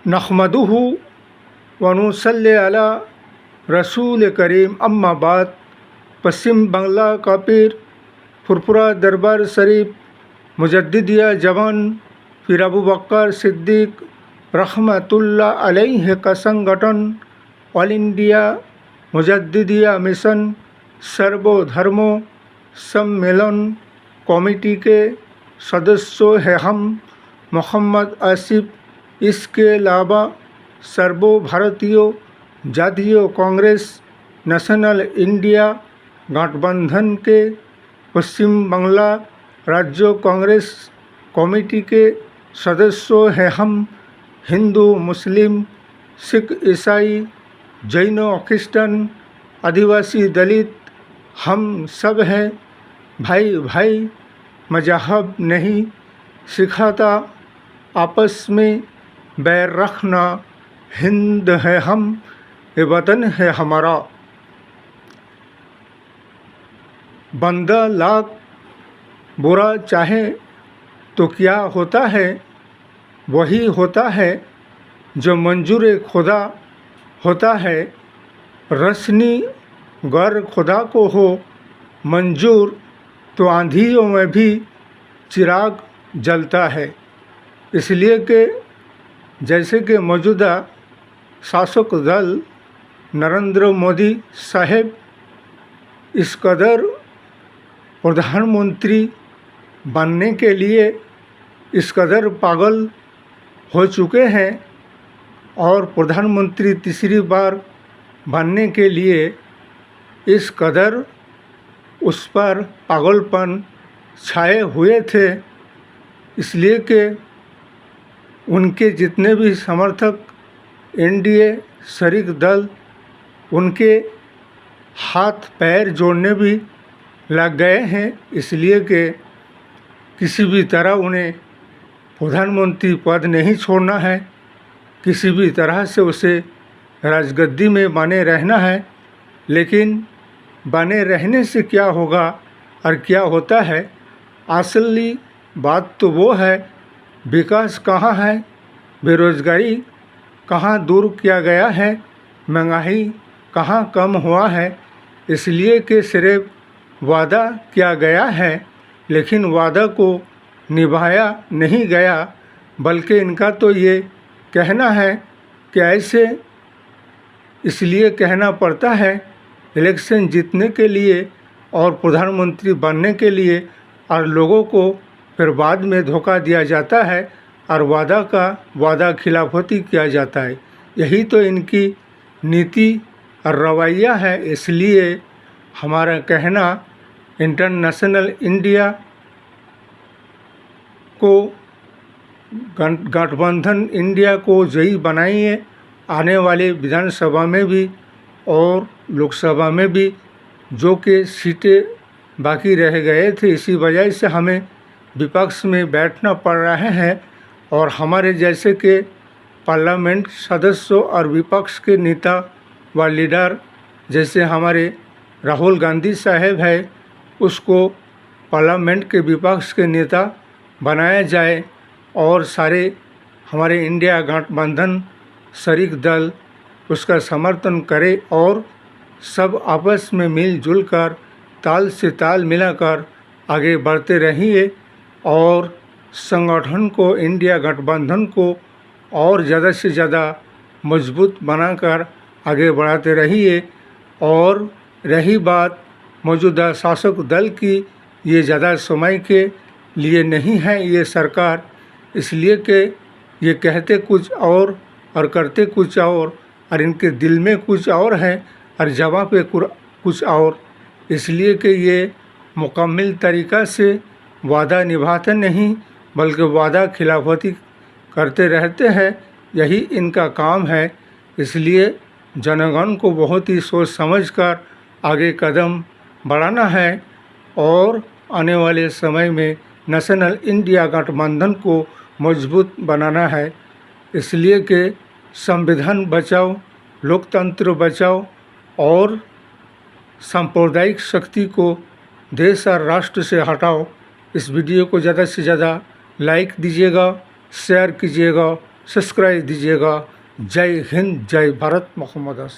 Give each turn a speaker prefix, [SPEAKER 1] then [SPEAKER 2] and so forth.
[SPEAKER 1] नहमदुहु व नुसल्ली अला रसूल करीम अम्मा बाद। पश्चिम बांग्ला का पीर फुरफुरा दरबार शरीफ मुजद्दिदिया जवान पीर अबू बकर सिद्दीक रहमतुल्लाह अलैह का संगठन ऑल इंडिया मुजद्दिदिया मिशन सर्वधर्मों सम्मेलन कमेटी के सदस्यों हैं हम। मोहम्मद आसिफ इसके अलावा सर्वभारतीय जातीय कांग्रेस नेशनल इंडिया गठबंधन के पश्चिम बांग्ला राज्य कांग्रेस कमेटी के सदस्यों हैं हम। हिंदू मुस्लिम सिख ईसाई जैन क्रिश्चन आदिवासी दलित हम सब हैं भाई भाई। मजहब नहीं सिखाता आपस में बैर रखना। हिंद है हम, ये वतन है हमारा। बंदा लाख बुरा चाहे तो क्या होता है, वही होता है जो मंजूर खुदा होता है। रश्नी गर खुदा को हो मंजूर तो आंधियों में भी चिराग जलता है। इसलिए कि जैसे कि मौजूदा शासक दल नरेंद्र मोदी साहब इस कदर प्रधानमंत्री बनने के लिए इस कदर पागल हो चुके हैं और प्रधानमंत्री तीसरी बार बनने के लिए इस कदर उस पर पागलपन छाए हुए थे। इसलिए कि उनके जितने भी समर्थक एनडीए शरीक दल उनके हाथ पैर जोड़ने भी लग गए हैं। इसलिए कि किसी भी तरह उन्हें प्रधानमंत्री पद नहीं छोड़ना है, किसी भी तरह से उसे राजगद्दी में बने रहना है। लेकिन बने रहने से क्या होगा और क्या होता है, असली बात तो वो है विकास कहाँ है, बेरोज़गारी कहाँ दूर किया गया है, महंगाई कहाँ कम हुआ है। इसलिए कि सिर्फ वादा किया गया है लेकिन वादा को निभाया नहीं गया, बल्कि इनका तो ये कहना है कि ऐसे इसलिए कहना पड़ता है इलेक्शन जीतने के लिए और प्रधानमंत्री बनने के लिए, और लोगों को फिर बाद में धोखा दिया जाता है और वादा खिलाफती किया जाता है। यही तो इनकी नीति और रवैया है। इसलिए हमारा कहना इंटरनेशनल इंडिया को गठबंधन इंडिया को जयी बनाइए। आने वाले विधानसभा में भी और लोकसभा में भी जो कि सीटें बाकी रह गए थे, इसी वजह से हमें विपक्ष में बैठना पड़ रहा है। और हमारे जैसे के पार्लियामेंट सदस्यों और विपक्ष के नेता व लीडर जैसे हमारे राहुल गांधी साहब है, उसको पार्लियामेंट के विपक्ष के नेता बनाया जाए और सारे हमारे इंडिया गठबंधन शरीक दल उसका समर्थन करे और सब आपस में मिलजुल कर ताल से ताल मिलाकर आगे बढ़ते रहिए और संगठन को इंडिया गठबंधन को और ज़्यादा से ज़्यादा मजबूत बनाकर आगे बढ़ाते रहिए। और रही बात मौजूदा शासक दल की, ये ज़्यादा समय के लिए नहीं है ये सरकार, इसलिए कि ये कहते कुछ और करते कुछ और इनके दिल में कुछ और है और जवाब पे कुछ और। इसलिए कि ये मुकम्मल तरीक़ा से वादा निभाते नहीं बल्कि वादा खिलाफती करते रहते हैं, यही इनका काम है। इसलिए जनगण को बहुत ही सोच समझकर आगे कदम बढ़ाना है और आने वाले समय में नेशनल इंडिया गठबंधन को मजबूत बनाना है। इसलिए कि संविधान बचाओ, लोकतंत्र बचाओ और सांप्रदायिक शक्ति को देश और राष्ट्र से हटाओ। इस वीडियो को ज़्यादा से ज़्यादा लाइक दीजिएगा, शेयर कीजिएगा, सब्सक्राइब दीजिएगा। जय हिंद, जय भारत, मोहम्मद।